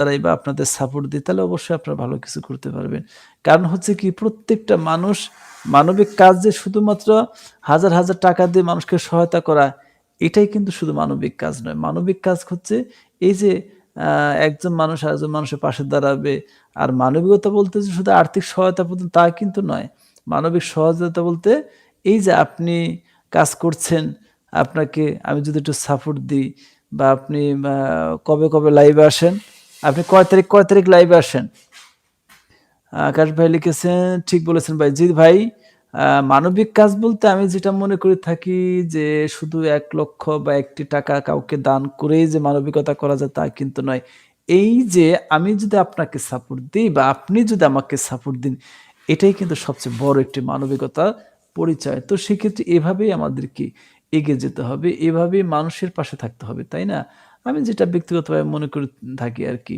দ্বারাই বা আপনাদের সাপোর্ট দিই, তাহলে অবশ্যই আপনারা ভালো কিছু করতে পারবেন। কারণ হচ্ছে কি প্রত্যেকটা মানুষ মানবিক কাজ যে শুধুমাত্র হাজার, হাজার টাকা দিয়ে মানুষকে সহায়তা করা, এটাই কিন্তু শুধু মানবিক কাজ নয়। মানবিক কাজ হচ্ছে এই যে আ একজন মানুষ আরেকজন মানুষের পাশে দাঁড়াবে। আর মানবিকতা বলতে যে শুধু আর্থিক সহায়তা প্রদান তা কিন্তু নয়। মানবিক সহযোগিতা বলতে এই যে আপনি কাজ করছেন, আপনাকে আমি যদি একটু সাপোর্ট দিই বা আপনি কবে, কবে লাইভে আসেন? আপনি কয় তারিখ লাইভে আসেন? আকাশ ভাই লিখেছেন, ঠিক বলেছেন ভাই। জি ভাই, মানবিক কাজ বলতে আমি যেটা মনে করে থাকি যে শুধু ৳১,০০,০০০ বা ৳১ টাকা কাউকে দান করেই যে মানবিকতা করা যায় তা কিন্তু নয়। এই যে আমি যদি আপনাকে সাপোর্ট দিই বা আপনি যদি আমাকে সাপোর্ট দিন, এটাই কিন্তু সবচেয়ে বড় একটি মানবিকতার পরিচয়। তো সেক্ষেত্রে এভাবেই আমাদেরকে এগিয়ে যেতে হবে। এভাবেই মানুষের পাশে থাকতে হবে, তাই না? আমি যেটা ব্যক্তিগতভাবে মনে করে থাকি আরকি।